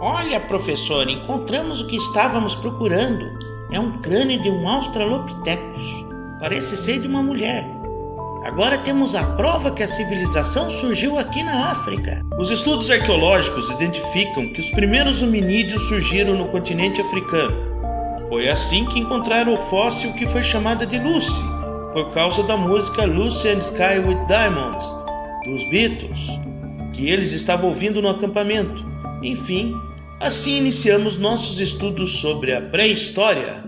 Olha, professor, encontramos o que estávamos procurando. É um crânio de um Australopithecus. Parece ser de uma mulher. Agora temos a prova que a civilização surgiu aqui na África. Os estudos arqueológicos identificam que os primeiros hominídeos surgiram no continente africano. Foi assim que encontraram o fóssil que foi chamado de Lucy, por causa da música Lucy and Sky with Diamonds, dos Beatles, que eles estavam ouvindo no acampamento. Enfim, assim iniciamos nossos estudos sobre a pré-história.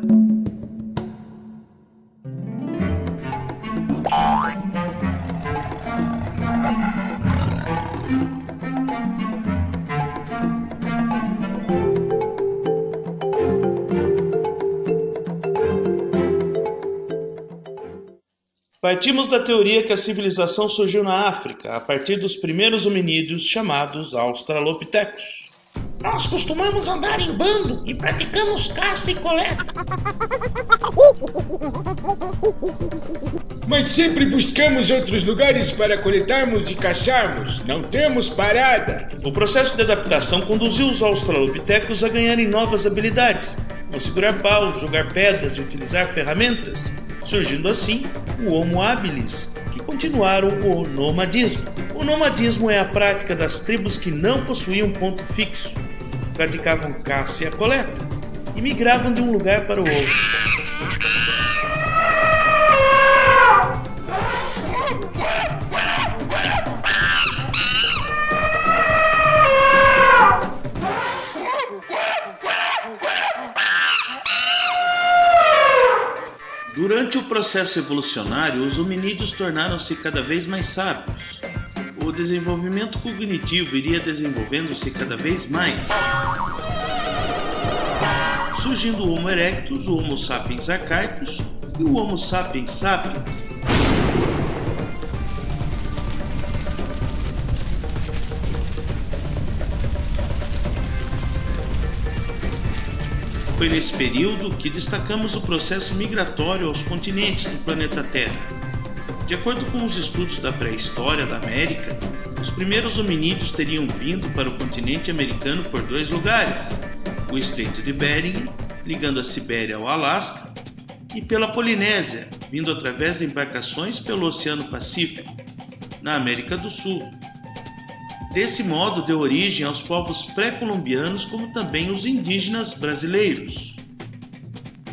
Partimos da teoria que a civilização surgiu na África, a partir dos primeiros hominídeos chamados Australopithecus. Nós costumamos andar em bando e praticamos caça e coleta. Mas sempre buscamos outros lugares para coletarmos e caçarmos. Não temos parada. O processo de adaptação conduziu os Australopithecus a ganharem novas habilidades, como segurar paus, jogar pedras e utilizar ferramentas, surgindo assim o Homo habilis, que continuaram o nomadismo. O nomadismo é a prática das tribos que não possuíam ponto fixo, praticavam caça e a coleta e migravam de um lugar para o outro. Durante o processo evolucionário, os hominídeos tornaram-se cada vez mais sábios. O desenvolvimento cognitivo iria desenvolvendo-se cada vez mais, surgindo o Homo erectus, o Homo sapiens arcaicus e o Homo sapiens sapiens. Foi nesse período que destacamos o processo migratório aos continentes do planeta Terra. De acordo com os estudos da pré-história da América, os primeiros hominídeos teriam vindo para o continente americano por dois lugares: o Estreito de Bering, ligando a Sibéria ao Alasca, e pela Polinésia, vindo através de embarcações pelo Oceano Pacífico, na América do Sul. Desse modo, deu origem aos povos pré-colombianos, como também os indígenas brasileiros.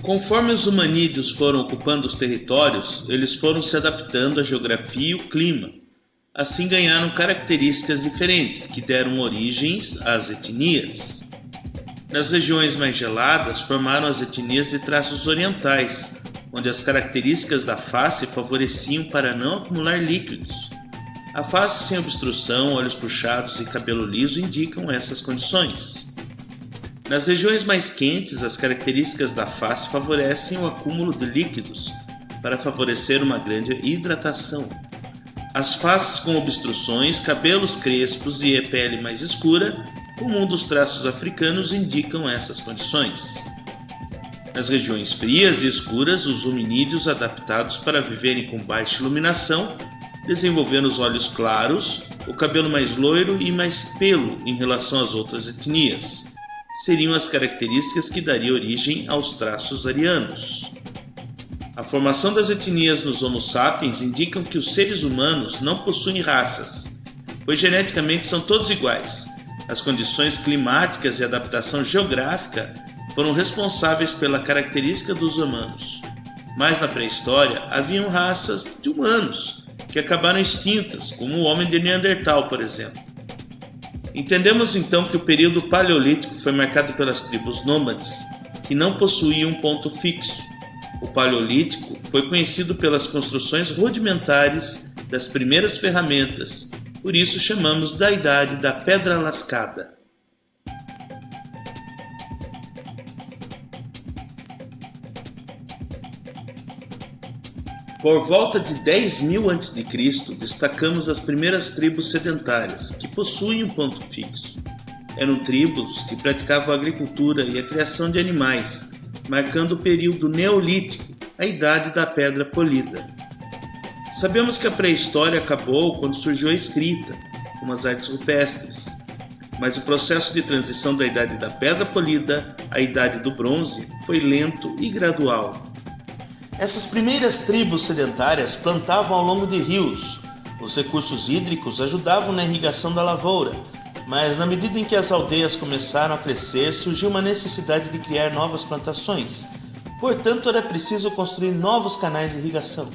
Conforme os hominídeos foram ocupando os territórios, eles foram se adaptando à geografia e o clima. Assim ganharam características diferentes, que deram origens às etnias. Nas regiões mais geladas, formaram as etnias de traços orientais, onde as características da face favoreciam para não acumular líquidos. A face sem obstrução, olhos puxados e cabelo liso indicam essas condições. Nas regiões mais quentes, as características da face favorecem o acúmulo de líquidos para favorecer uma grande hidratação. As faces com obstruções, cabelos crespos e pele mais escura, comum dos traços africanos, indicam essas condições. Nas regiões frias e escuras, os hominídeos adaptados para viverem com baixa iluminação, desenvolvendo os olhos claros, o cabelo mais loiro e mais pelo em relação às outras etnias, seriam as características que dariam origem aos traços arianos. A formação das etnias nos Homo sapiens indicam que os seres humanos não possuem raças, pois geneticamente são todos iguais. As condições climáticas e adaptação geográfica foram responsáveis pela característica dos humanos. Mas na pré-história haviam raças de humanos que acabaram extintas, como o homem de Neandertal, por exemplo. Entendemos então que o período paleolítico foi marcado pelas tribos nômades, que não possuíam um ponto fixo. O paleolítico foi conhecido pelas construções rudimentares das primeiras ferramentas, por isso chamamos da Idade da Pedra Lascada. Por volta de 10.000 a.C., destacamos as primeiras tribos sedentárias, que possuem um ponto fixo. Eram tribos que praticavam a agricultura e a criação de animais, marcando o período neolítico, a idade da pedra polida. Sabemos que a pré-história acabou quando surgiu a escrita, como as artes rupestres. mas o processo de transição da Idade da Pedra Polida à Idade do Bronze foi lento e gradual. Essas primeiras tribos sedentárias plantavam ao longo de rios. Os recursos hídricos ajudavam na irrigação da lavoura, mas na medida em que as aldeias começaram a crescer, surgiu uma necessidade de criar novas plantações. Portanto, era preciso construir novos canais de irrigação.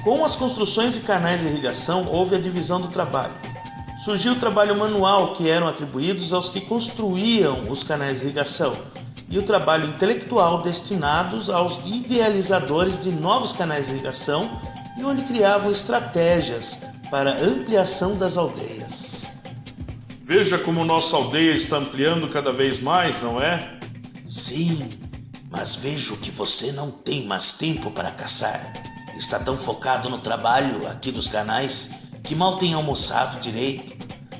Com as construções de canais de irrigação, houve a divisão do trabalho. Surgiu o trabalho manual, que eram atribuídos aos que construíam os canais de irrigação, e o trabalho intelectual, destinados aos idealizadores de novos canais de irrigação e onde criavam estratégias para a ampliação das aldeias. Veja como nossa aldeia está ampliando cada vez mais, não é? Sim, mas vejo que você não tem mais tempo para caçar. Está tão focado no trabalho aqui dos canais que mal tem almoçado direito.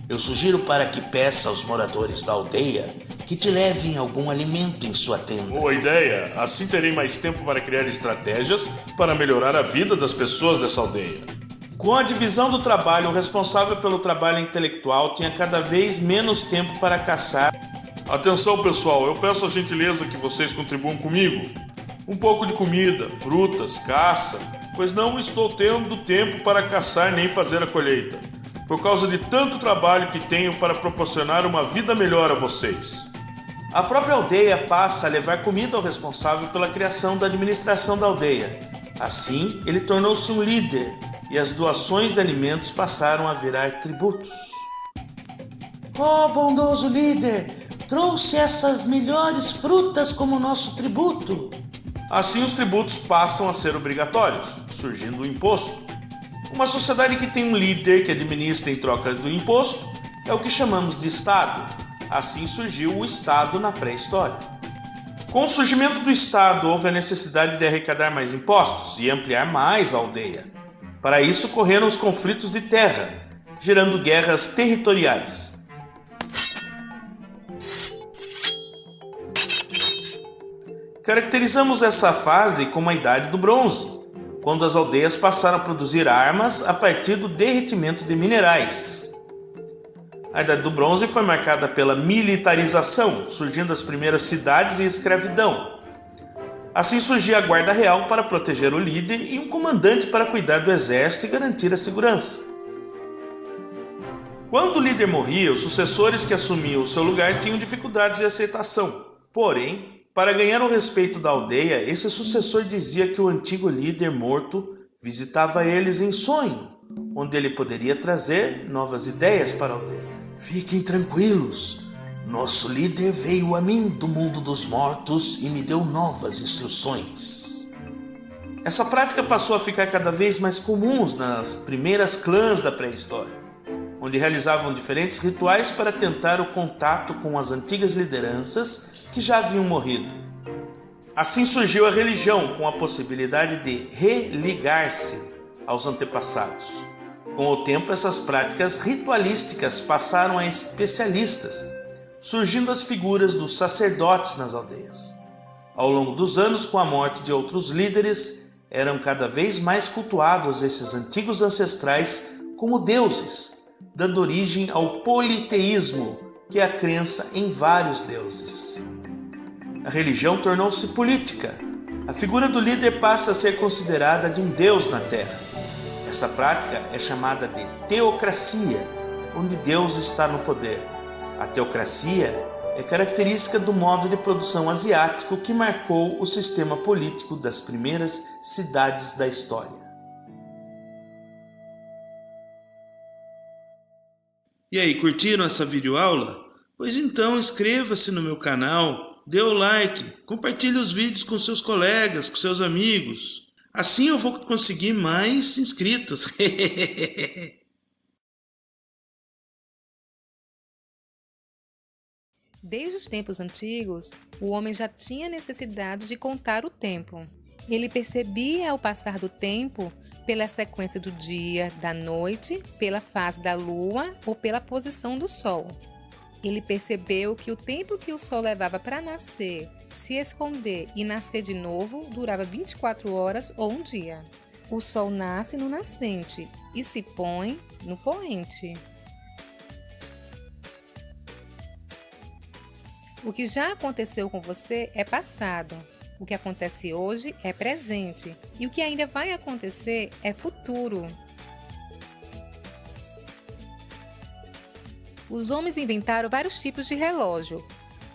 Eu sugiro para que peça aos moradores da aldeia que te levem algum alimento em sua tenda. Boa ideia! Assim terei mais tempo para criar estratégias para melhorar a vida das pessoas dessa aldeia. Com a divisão do trabalho, o responsável pelo trabalho intelectual tinha cada vez menos tempo para caçar. Atenção, pessoal, eu peço a gentileza que vocês contribuam comigo. Um pouco de comida, frutas, caça, pois não estou tendo tempo para caçar nem fazer a colheita, por causa de tanto trabalho que tenho para proporcionar uma vida melhor a vocês. A própria aldeia passa a levar comida ao responsável pela criação da administração da aldeia. Assim, ele tornou-se um líder e as doações de alimentos passaram a virar tributos. Oh, bondoso líder, trouxe essas melhores frutas como nosso tributo. Assim, os tributos passam a ser obrigatórios, surgindo o imposto. Uma sociedade que tem um líder que administra em troca do imposto é o que chamamos de Estado. Assim surgiu o Estado na pré-história. Com o surgimento do Estado, houve a necessidade de arrecadar mais impostos e ampliar mais a aldeia. Para isso, ocorreram os conflitos de terra, gerando guerras territoriais. Caracterizamos essa fase como a Idade do Bronze, quando as aldeias passaram a produzir armas a partir do derretimento de minerais. A Idade do Bronze foi marcada pela militarização, surgindo as primeiras cidades e escravidão. Assim surgia a guarda real para proteger o líder e um comandante para cuidar do exército e garantir a segurança. Quando o líder morria, os sucessores que assumiam o seu lugar tinham dificuldades de aceitação. Porém, para ganhar o respeito da aldeia, esse sucessor dizia que o antigo líder morto visitava eles em sonho, onde ele poderia trazer novas ideias para a aldeia. Fiquem tranquilos, nosso líder veio a mim do mundo dos mortos e me deu novas instruções. Essa prática passou a ficar cada vez mais comum nas primeiras clãs da pré-história, onde realizavam diferentes rituais para tentar o contato com as antigas lideranças que já haviam morrido. Assim surgiu a religião, com a possibilidade de religar-se aos antepassados. Com o tempo, essas práticas ritualísticas passaram a especialistas, surgindo as figuras dos sacerdotes nas aldeias. Ao longo dos anos, com a morte de outros líderes, eram cada vez mais cultuados esses antigos ancestrais como deuses, dando origem ao politeísmo, que é a crença em vários deuses. A religião tornou-se política. A figura do líder passa a ser considerada de um deus na terra. Essa prática é chamada de teocracia, onde Deus está no poder. A teocracia é característica do modo de produção asiático que marcou o sistema político das primeiras cidades da história. E aí, curtiram essa videoaula? Pois então inscreva-se no meu canal, dê o like, compartilhe os vídeos com seus colegas, com seus amigos. Assim eu vou conseguir mais inscritos. Desde os tempos antigos, o homem já tinha necessidade de contar o tempo. Ele percebia ao passar do tempo pela sequência do dia, da noite, pela fase da lua ou pela posição do sol. Ele percebeu que o tempo que o sol levava para nascer, se esconder e nascer de novo durava 24 horas ou um dia. O sol nasce no nascente e se põe no poente. O que já aconteceu com você é passado. O que acontece hoje é presente. E o que ainda vai acontecer é futuro. Os homens inventaram vários tipos de relógio.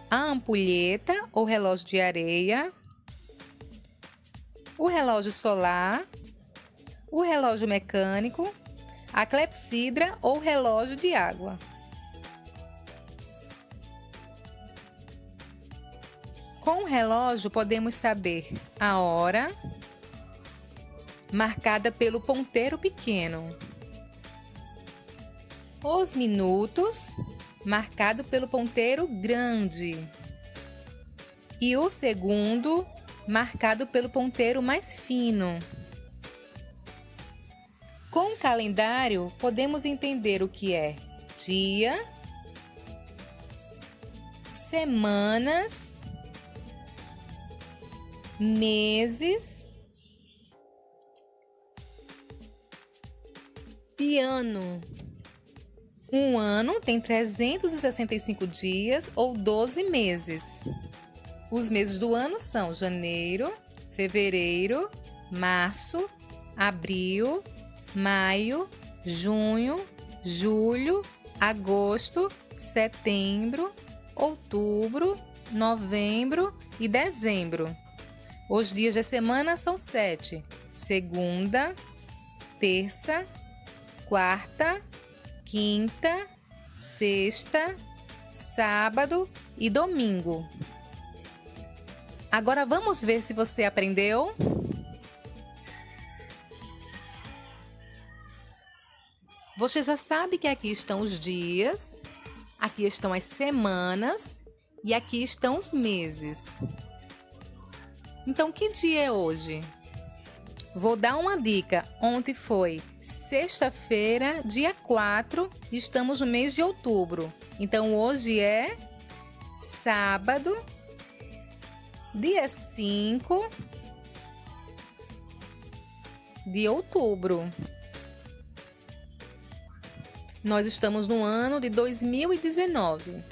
A ampulheta ou relógio de areia, o relógio solar, o relógio mecânico, a clepsidra ou relógio de água. Com o relógio podemos saber a hora, marcada pelo ponteiro pequeno, os minutos, marcado pelo ponteiro grande, e o segundo, marcado pelo ponteiro mais fino. Com o calendário, podemos entender o que é dia, semanas, meses e ano. Um ano tem 365 dias ou 12 meses. Os meses do ano são janeiro, fevereiro, março, abril, maio, junho, julho, agosto, setembro, outubro, novembro e dezembro. Os dias da semana são 7: segunda, terça, quarta, quinta, sexta, sábado e domingo. Agora vamos ver se você aprendeu? Você já sabe que aqui estão os dias, aqui estão as semanas e aqui estão os meses. Então, que dia é hoje? Vou dar uma dica. Ontem foi sexta-feira, dia 4, e estamos no mês de outubro. Então, hoje é sábado, dia 5 de outubro. Nós estamos no ano de 2019.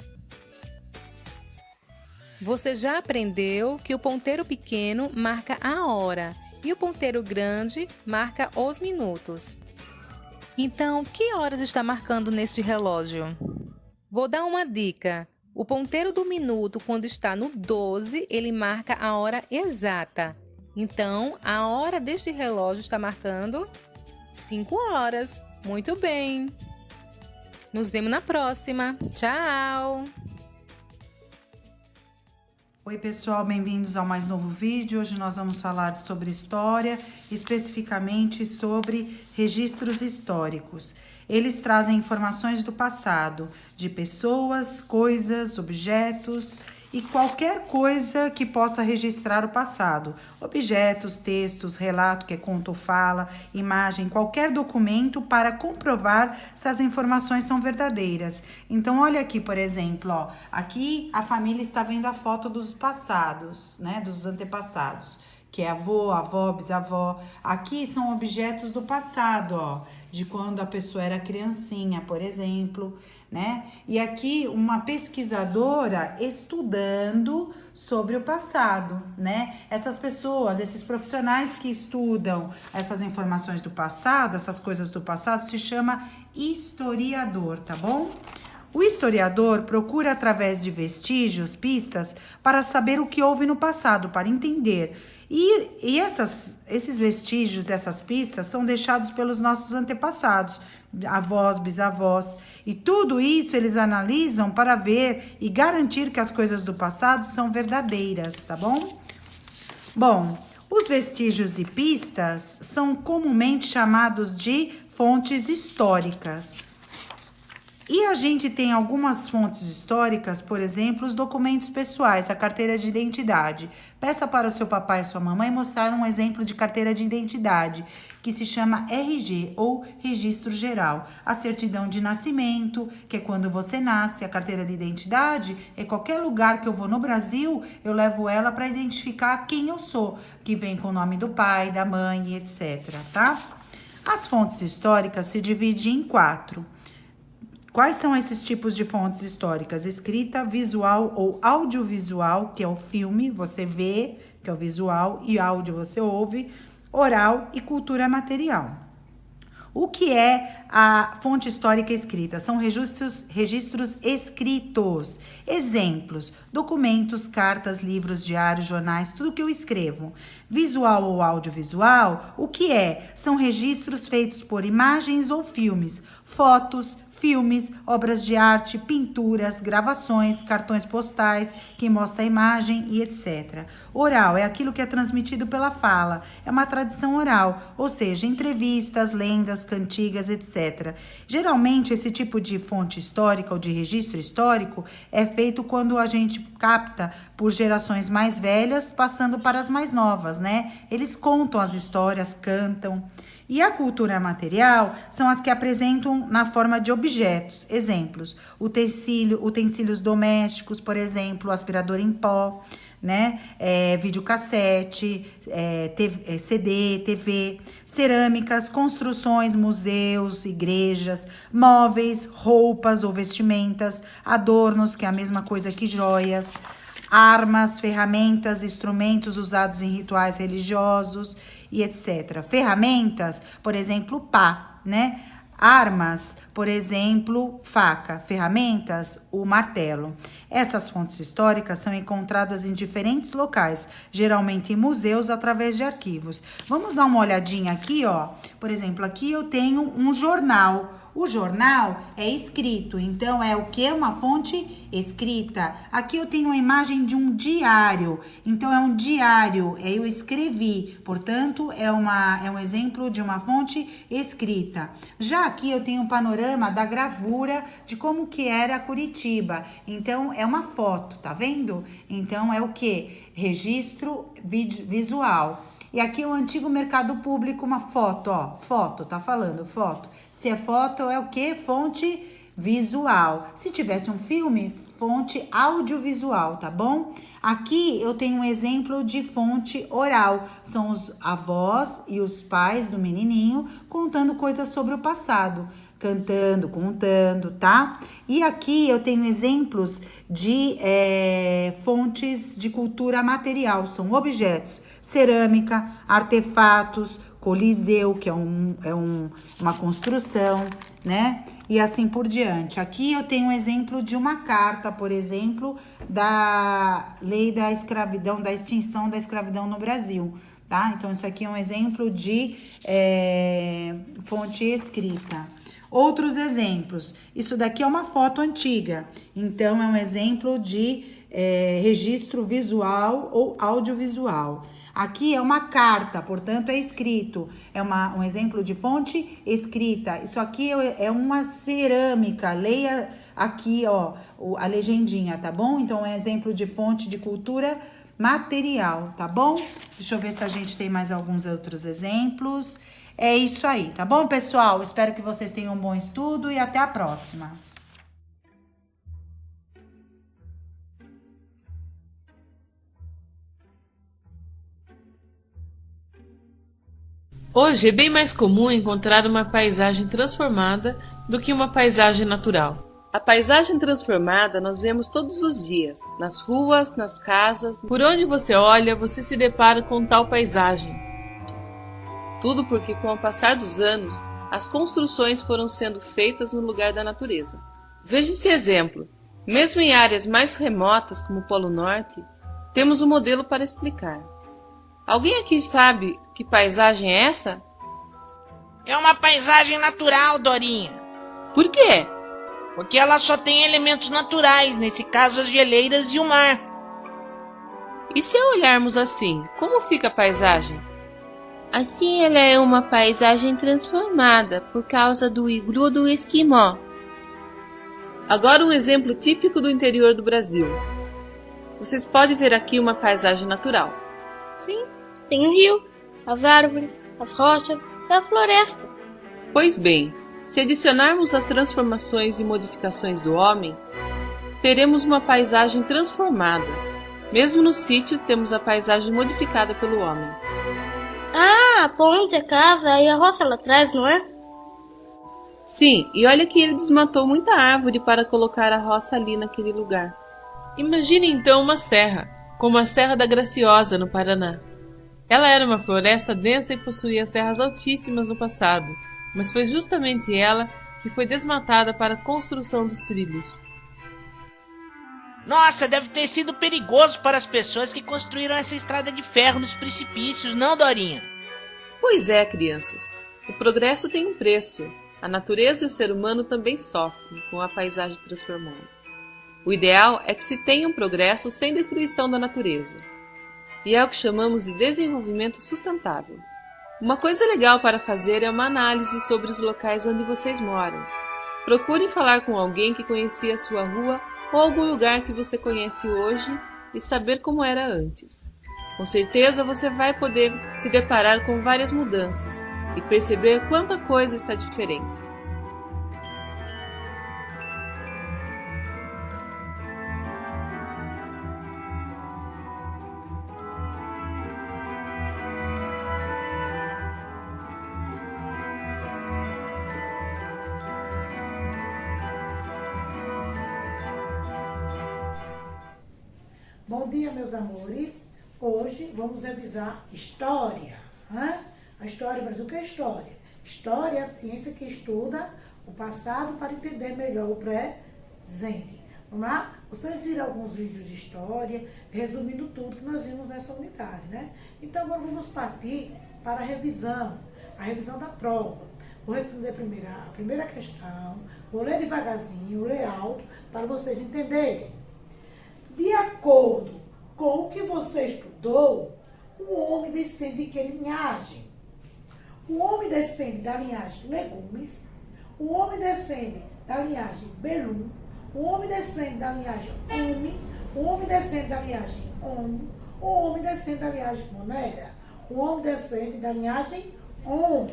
Você já aprendeu que o ponteiro pequeno marca a hora e o ponteiro grande marca os minutos. Então, que horas está marcando neste relógio? Vou dar uma dica. O ponteiro do minuto, quando está no 12, ele marca a hora exata. Então, a hora deste relógio está marcando 5 horas. Muito bem! Nos vemos na próxima. Tchau! Oi pessoal, bem-vindos ao mais novo vídeo. Hoje nós vamos falar sobre história, especificamente sobre registros históricos. Eles trazem informações do passado, de pessoas, coisas, objetos e qualquer coisa que possa registrar o passado. Objetos, textos, relato, que é conto ou fala, imagem, qualquer documento para comprovar se as informações são verdadeiras. Então, olha aqui, por exemplo, ó, aqui a família está vendo a foto dos passados, né, dos antepassados, que é avô, avó, bisavó. Aqui são objetos do passado, ó, de quando a pessoa era criancinha, por exemplo, né? E aqui uma pesquisadora estudando sobre o passado, né? Essas pessoas, esses profissionais que estudam essas informações do passado, essas coisas do passado, se chama historiador, tá bom? O historiador procura, através de vestígios, pistas, para saber o que houve no passado, para entender. E esses vestígios, essas pistas, são deixados pelos nossos antepassados, avós, bisavós. E tudo isso eles analisam para ver e garantir que as coisas do passado são verdadeiras, tá bom? Bom, os vestígios e pistas são comumente chamados de fontes históricas. E a gente tem algumas fontes históricas, por exemplo, os documentos pessoais, a carteira de identidade. Peça para o seu papai e sua mamãe mostrar um exemplo de carteira de identidade, que se chama RG, ou Registro Geral. A certidão de nascimento, que é quando você nasce. A carteira de identidade é qualquer lugar que eu vou no Brasil, eu levo ela para identificar quem eu sou, que vem com o nome do pai, da mãe, etc, tá? As fontes históricas se dividem em 4. Quais são esses tipos de fontes históricas? Escrita, visual ou audiovisual, que é o filme, você vê, que é o visual, e áudio você ouve, oral e cultura material. O que é a fonte histórica escrita? São registros escritos. Exemplos: documentos, cartas, livros, diários, jornais, tudo que eu escrevo. Visual ou audiovisual, o que é? São registros feitos por imagens ou filmes, fotos, filmes, obras de arte, pinturas, gravações, cartões postais que mostram a imagem e etc. Oral é aquilo que é transmitido pela fala, é uma tradição oral, ou seja, entrevistas, lendas, cantigas, etc. Geralmente, esse tipo de fonte histórica ou de registro histórico é feito quando a gente capta por gerações mais velhas, passando para as mais novas, né? Eles contam as histórias, cantam. E a cultura material são as que apresentam na forma de objetos. Exemplos: utensílios domésticos, por exemplo, aspirador em pó, né? Videocassete, CD, TV, cerâmicas, construções, museus, igrejas, móveis, roupas ou vestimentas, adornos, que é a mesma coisa que joias, armas, ferramentas, instrumentos usados em rituais religiosos e etc. Ferramentas, por exemplo, pá, né? Armas, por exemplo, faca. Ferramentas, o martelo. Essas fontes históricas são encontradas em diferentes locais, geralmente em museus, através de arquivos. Vamos dar uma olhadinha aqui, ó. Por exemplo, aqui eu tenho um jornal. O jornal é escrito, então é o que? Uma fonte escrita. Aqui eu tenho a imagem de um diário, então é um diário, eu escrevi, portanto é um exemplo de uma fonte escrita. Já aqui eu tenho um panorama da gravura de como que era Curitiba, então é uma foto, tá vendo? Então é o que? Registro visual. E aqui o antigo mercado público, uma foto, ó, foto, tá falando, foto. Se é foto, é o quê? Fonte visual. Se tivesse um filme, fonte audiovisual, tá bom? Aqui eu tenho um exemplo de fonte oral. São os avós e os pais do menininho contando coisas sobre o passado. Cantando, contando, tá? E aqui eu tenho exemplos de fontes de cultura material. São objetos: cerâmica, artefatos, coliseu, que é uma construção, né? E assim por diante. Aqui eu tenho um exemplo de uma carta, por exemplo, da lei da escravidão, da extinção da escravidão no Brasil, tá? Então, isso aqui é um exemplo de fonte escrita. Outros exemplos: isso daqui é uma foto antiga, então é um exemplo de registro visual ou audiovisual. Aqui é uma carta, portanto é escrito, é um exemplo de fonte escrita. Isso aqui é uma cerâmica, leia aqui, ó, a legendinha, tá bom? Então é um exemplo de fonte de cultura material, tá bom? Deixa eu ver se a gente tem mais alguns outros exemplos. É isso aí, tá bom, pessoal? Espero que vocês tenham um bom estudo e até a próxima. Hoje é bem mais comum encontrar uma paisagem transformada do que uma paisagem natural. A paisagem transformada nós vemos todos os dias, nas ruas, nas casas. Por onde você olha, você se depara com tal paisagem. Tudo porque, com o passar dos anos, as construções foram sendo feitas no lugar da natureza. Veja esse exemplo. Mesmo em áreas mais remotas, como o Polo Norte, temos um modelo para explicar. Alguém aqui sabe que paisagem é essa? É uma paisagem natural, Dorinha. Por quê? Porque ela só tem elementos naturais, nesse caso as geleiras e o mar. E se olharmos assim, como fica a paisagem? Assim ela é uma paisagem transformada por causa do iglu do esquimó. Agora um exemplo típico do interior do Brasil. Vocês podem ver aqui uma paisagem natural. Sim, tem o rio, as árvores, as rochas e a floresta. Pois bem, se adicionarmos as transformações e modificações do homem, teremos uma paisagem transformada. Mesmo no sítio, temos a paisagem modificada pelo homem. Ah, a ponte, a casa e a roça lá atrás, não é? Sim, e olha que ele desmatou muita árvore para colocar a roça ali naquele lugar. Imagine então uma serra, como a Serra da Graciosa, no Paraná. Ela era uma floresta densa e possuía serras altíssimas no passado, mas foi justamente ela que foi desmatada para a construção dos trilhos. Nossa, deve ter sido perigoso para as pessoas que construíram essa estrada de ferro nos precipícios, não, Dorinha? Pois é, crianças. O progresso tem um preço. A natureza e o ser humano também sofrem com a paisagem transformada. O ideal é que se tenha um progresso sem destruição da natureza. E é o que chamamos de desenvolvimento sustentável. Uma coisa legal para fazer é uma análise sobre os locais onde vocês moram. Procure falar com alguém que conhecia a sua rua ou algum lugar que você conhece hoje e saber como era antes. Com certeza você vai poder se deparar com várias mudanças e perceber quanta coisa está diferente. Bom dia, meus amores. Hoje vamos revisar história. A história, mas o que é história? História é a ciência que estuda o passado para entender melhor o presente. Vamos lá? Vocês viram alguns vídeos de história, resumindo tudo que nós vimos nessa unidade, né? Então, agora vamos partir para a revisão da prova. Vou responder primeiro a primeira questão, vou ler devagarzinho, ler alto, para vocês entenderem. De acordo com o que você estudou, o homem descende de que linhagem? O homem descende da linhagem legumes, o homem descende da linhagem Belum, o homem descende da linhagem Umi, o homem descende da linhagem Om, o homem descende da linhagem Monera, o homem descende da linhagem Om.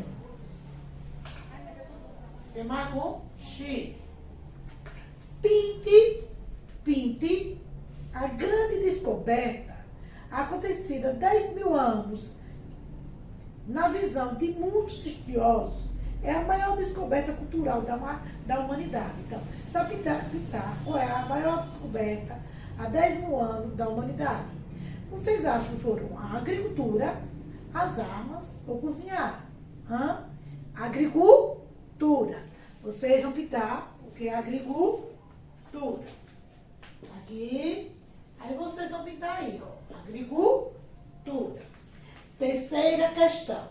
Você marcou X. Pinte, a grande descoberta acontecida há 10 mil anos, na visão de muitos estudiosos, é a maior descoberta cultural da humanidade. Então, sabe pintar qual é a maior descoberta há 10 mil anos da humanidade? Vocês acham que foram a agricultura, as armas ou cozinhar? Agricultura. Vocês vão pintar o que é agricultura. Aqui. Aí vocês vão pintar aí, ó, agricultura. Terceira questão.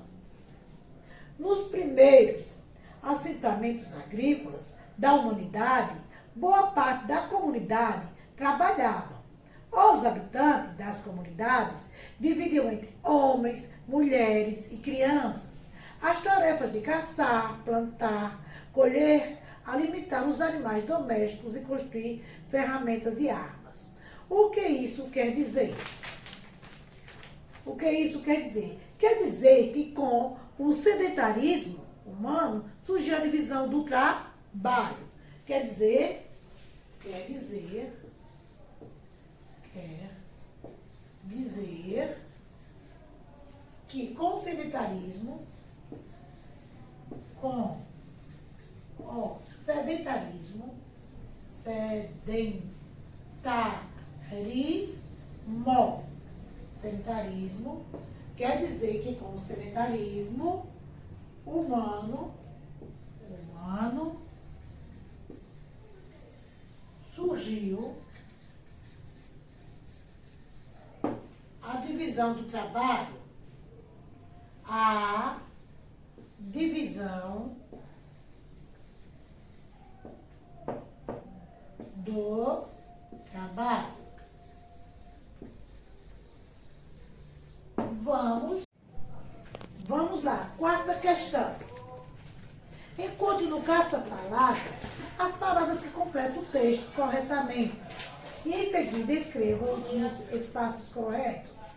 Nos primeiros assentamentos agrícolas da humanidade, boa parte da comunidade trabalhava. Os habitantes das comunidades dividiam entre homens, mulheres e crianças as tarefas de caçar, plantar, colher, alimentar os animais domésticos e construir ferramentas e armas. O que isso quer dizer? O que isso quer dizer? Quer dizer que com o sedentarismo humano surgiu a divisão do trabalho. Quer dizer que com o sedentarismo, sedentarismo quer dizer que com o sedentarismo humano surgiu a divisão do trabalho, a divisão do trabalho. Vamos lá, quarta questão. Encontre no caça-palavra as palavras que completam o texto. texto corretamente. E em seguida escreva os espaços corretos.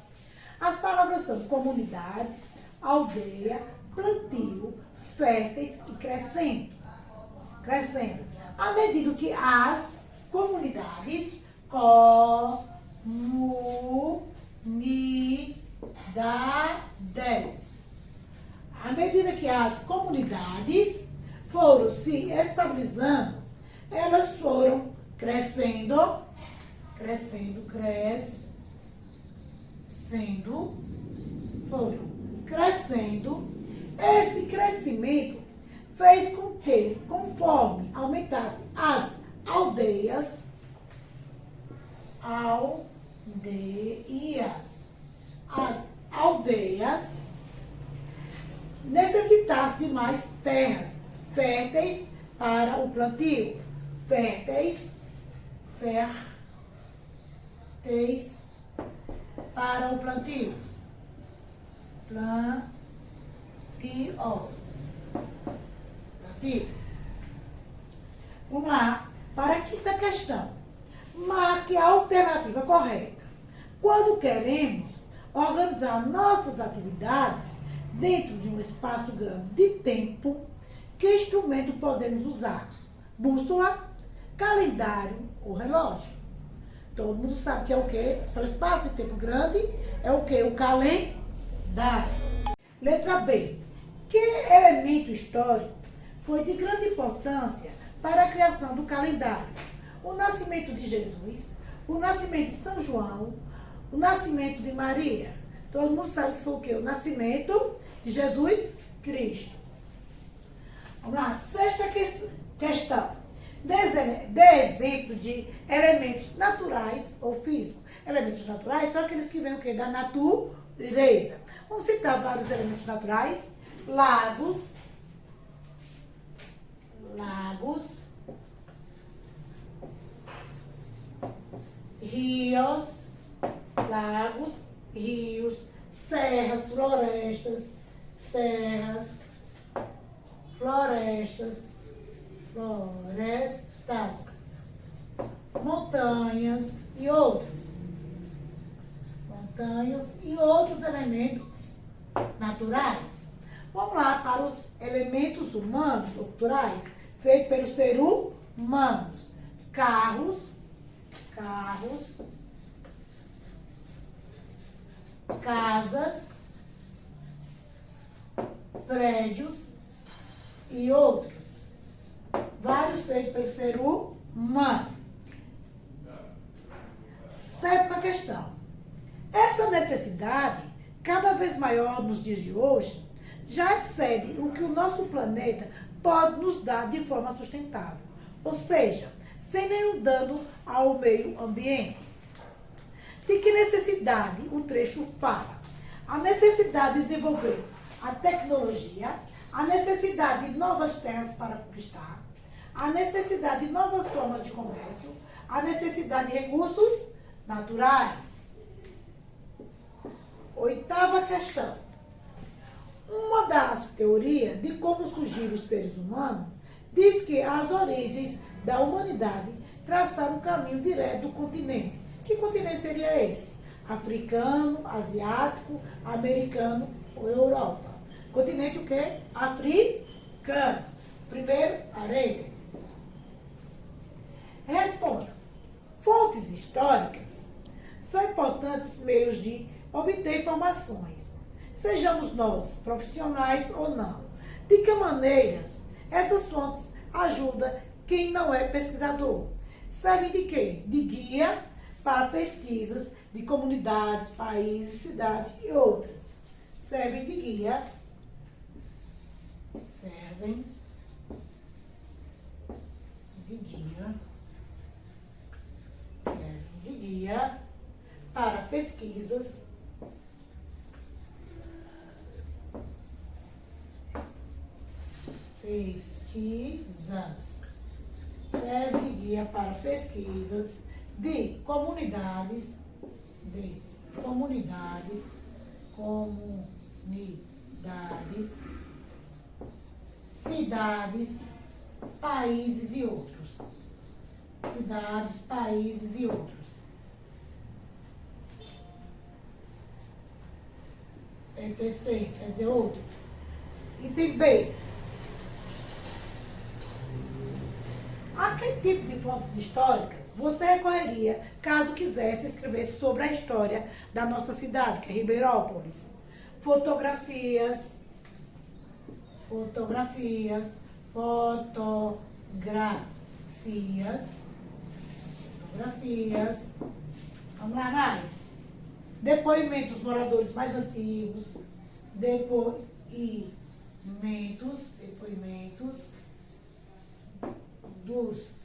As palavras são comunidades, aldeia, plantio, férteis e crescendo. Crescendo. À medida que as comunidades, à medida que as comunidades foram se estabilizando, elas foram crescendo, foram crescendo. Esse crescimento fez com que, conforme aumentasse as aldeias, necessitasse de mais terras férteis para o plantio. Férteis para o plantio. Plantio. Vamos lá, para a quinta questão. Marque a alternativa correta. Quando queremos organizar nossas atividades dentro de um espaço grande de tempo, que instrumento podemos usar? Bússola, calendário ou relógio? Todo mundo sabe que é o quê? São espaço de tempo grande, é o quê? O calendário. Letra B. Que elemento histórico foi de grande importância para a criação do calendário? O nascimento de Jesus, o nascimento de São João, o nascimento de Maria. Todo mundo sabe que foi o quê? O nascimento de Jesus Cristo. Vamos lá, sexta questão. Dê exemplo de elementos naturais ou físicos. Elementos naturais são aqueles que vêm o quê? Da natureza. Vamos citar vários elementos naturais. Lagos, rios, serras, florestas, montanhas e outros elementos naturais. Vamos lá para os elementos humanos ou culturais feitos pelos seres humanos. Carros, casas, prédios e outros. Vários feitos pelo ser humano. Sétima questão. Essa necessidade, cada vez maior nos dias de hoje, já excede o que o nosso planeta pode nos dar de forma sustentável. Ou seja, sem nenhum dano ao meio ambiente. De que necessidade o trecho fala? A necessidade de desenvolver a tecnologia, a necessidade de novas terras para conquistar, a necessidade de novas formas de comércio, a necessidade de recursos naturais. Oitava questão. Uma das teorias de como surgiram os seres humanos diz que as origens da humanidade traçaram um caminho direto do continente. Que continente seria esse? Africano, asiático, americano ou Europa? Continente o quê? Africano. Primeiro, areia. Responda. Fontes históricas são importantes meios de obter informações, sejamos nós profissionais ou não. De que maneiras essas fontes ajudam quem não é pesquisador? Servem de quê? De guia para pesquisas de comunidades, países, cidades e outras. Servem de guia. Servem de guia para pesquisas serve de guia para pesquisas de comunidades, cidades, países e outros. cidades, países e outros. ETC, quer dizer, outros. Item B. A que tipo de fontes históricas você recorreria caso quisesse escrever sobre a história da nossa cidade, que é Ribeirópolis? Fotografias. Vamos lá, mais. Depoimentos dos moradores mais antigos. Depoimentos dos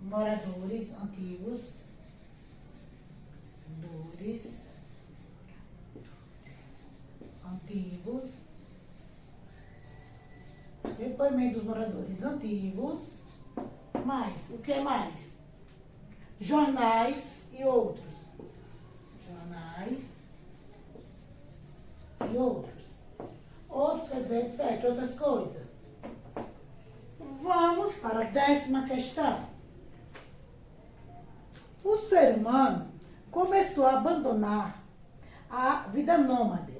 moradores antigos. Depoimento dos moradores antigos. Mais, o que mais? Jornais e outros. Outros, quer dizer, etc. Outras coisas. Vamos para a 10ª questão. O ser humano começou a abandonar a vida nômade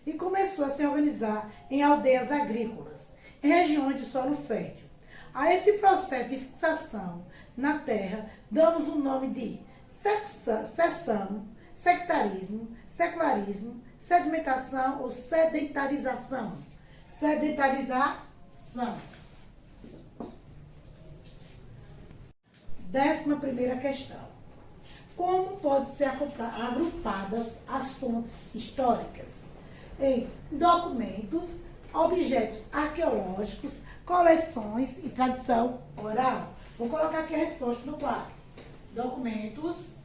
e começou a se organizar em aldeias agrícolas, em regiões de solo fértil. A esse processo de fixação na terra, damos o nome de secessão, sectarismo, secularismo, sedimentação ou sedentarização. Sedentarização. 11ª questão. Como podem ser agrupadas as fontes históricas? Em documentos, objetos arqueológicos, coleções e tradição oral. Vou colocar aqui a resposta no quadro. Documentos,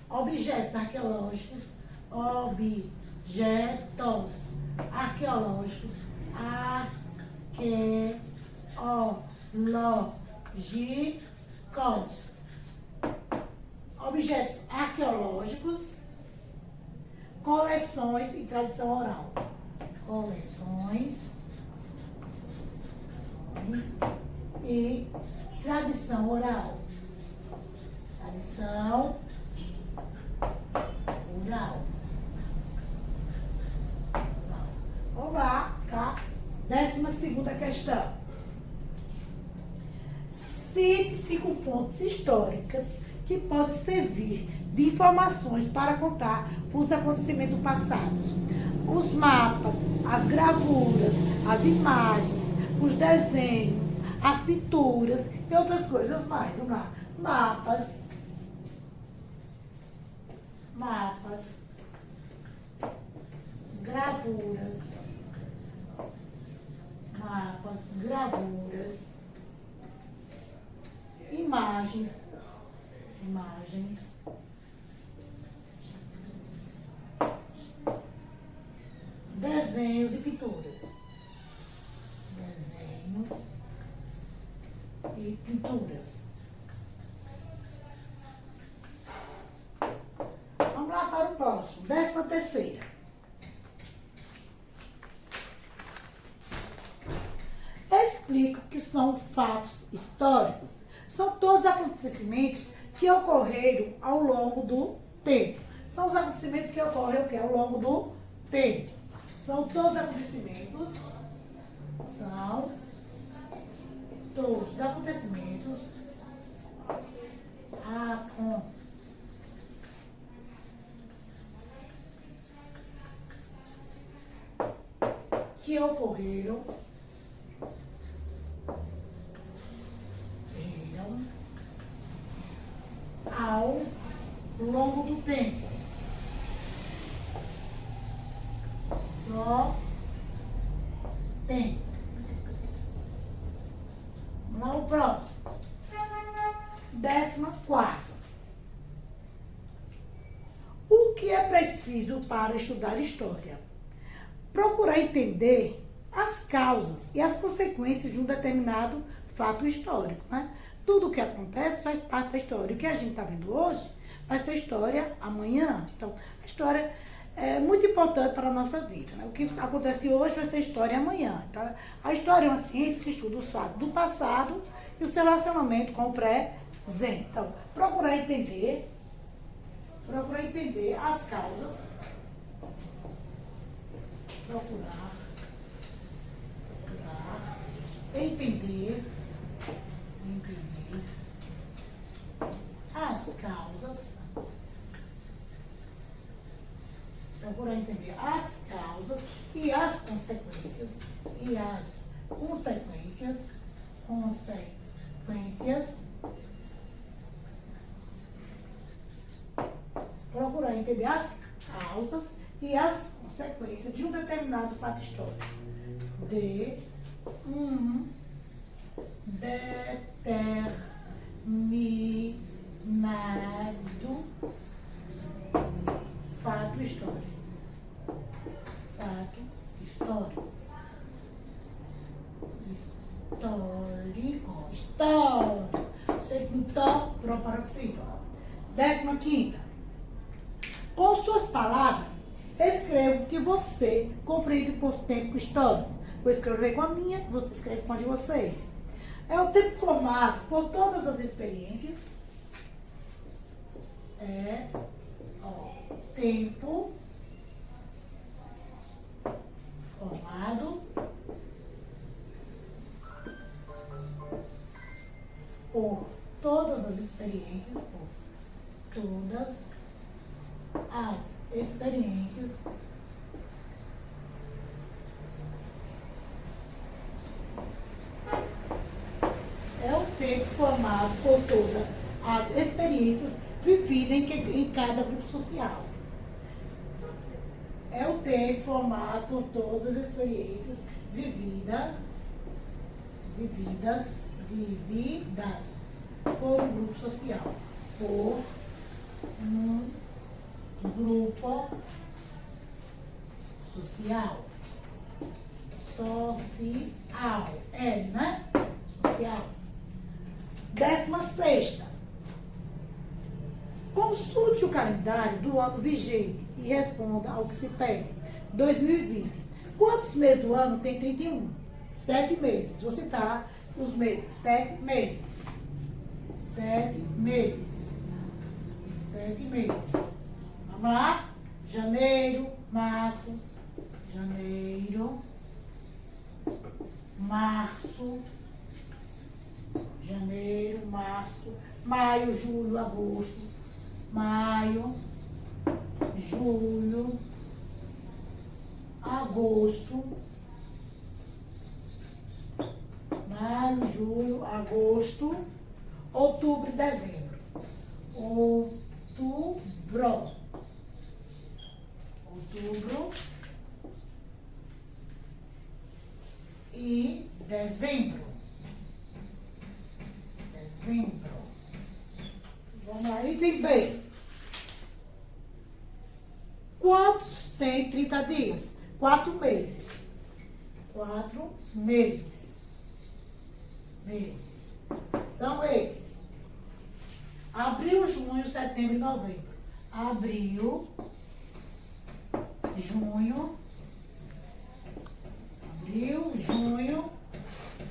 objetos arqueológicos, objetos arqueológicos, coleções e tradição oral. Coleções e tradição oral. Tradição oral. Vamos lá, tá? 12ª questão. Cite 5 fontes históricas que podem servir de informações para contar os acontecimentos passados. Os mapas, as gravuras, as imagens, os desenhos, as pinturas e outras coisas mais. Vamos lá. Mapas, gravuras, imagens, desenhos e pinturas. Vamos lá para o próximo. 13ª. Explica o que são fatos históricos. São todos os acontecimentos que ocorreram ao longo do tempo. São os acontecimentos que ocorrem ao longo do tempo. São todos os acontecimentos. Que ocorreram ao longo do tempo. Vamos lá, o próximo. 14ª. O que é preciso para estudar história? Procurar entender as causas e as consequências de um determinado fato histórico, né? Tudo o que acontece faz parte da história. O que a gente está vendo hoje vai ser história amanhã. Então, a história é muito importante para a nossa vida. Né? O que acontece hoje vai ser história amanhã. Tá? A história é uma ciência que estuda os fatos do passado e o seu relacionamento com o presente. Então, procurar entender as causas, procurar entender as causas, procurar entender as causas e as consequências, procurar entender as causas e as consequências de um determinado fato histórico. De um determinado fato histórico. Histórico. Sei que não tô, pronto para que sim. 15ª. Com suas palavras, escreva o que você compreende por tempo histórico. Vou escrever com a minha, você escreve com a de vocês. É o tempo formado por todas as experiências. Tempo formado por todas as experiências, é o tempo formado por todas as experiências vividas em cada grupo social. É o tempo formado por todas as experiências vividas por um grupo social. Por um grupo social. Né? Social. 16ª. Consulte o calendário do ano vigente e responda ao que se pede. 2020. Quantos meses do ano tem 31? 7 meses. Vou citar os meses. 7 meses. 7 meses. Vamos lá? Janeiro, março, maio, julho, agosto, maio, julho, agosto, outubro e dezembro. Outubro e dezembro. Vamos lá, item B. Quantos tem 30 dias? 4 meses. 4 meses. São eles: abril, junho, setembro e novembro. Abril, junho,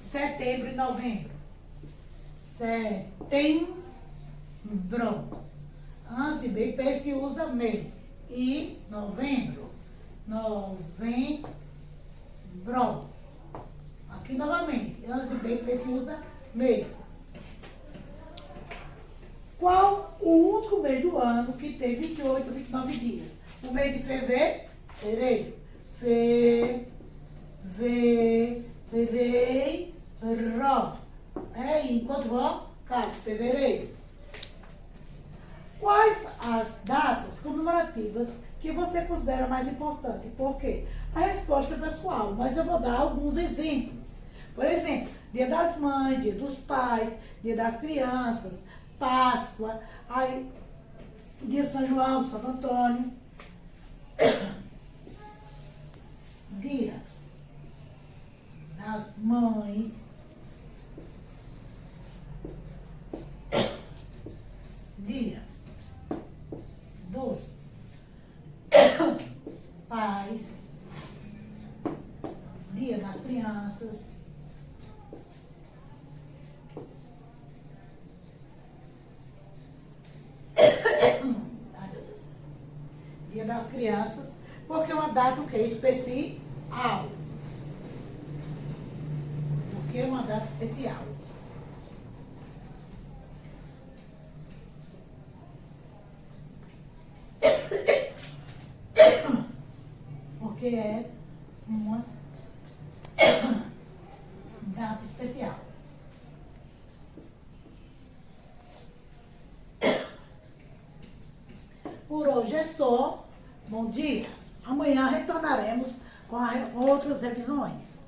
setembro e novembro. Setembro. Antes de BP se usa mês. E novembro. Aqui novamente. Antes de BP se usa mês. Qual o único mês do ano que tem 28 ou 29 dias? O mês de fevereiro. Fevereiro. Enquanto vó, cara, fevereiro. Quais as datas comemorativas que você considera mais importante? Por quê? A resposta é pessoal, mas eu vou dar alguns exemplos. Por exemplo, Dia das Mães, Dia dos Pais, Dia das Crianças, Páscoa, Dia de São João, Santo Antônio. Dia das Mães. Dia dos Crianças. Ai, meu Deus. Dia das Crianças, porque é uma data o quê? Especial. Porque é uma data especial. Porque é uma data especial. Por hoje é só. Bom dia. Amanhã retornaremos com outras revisões.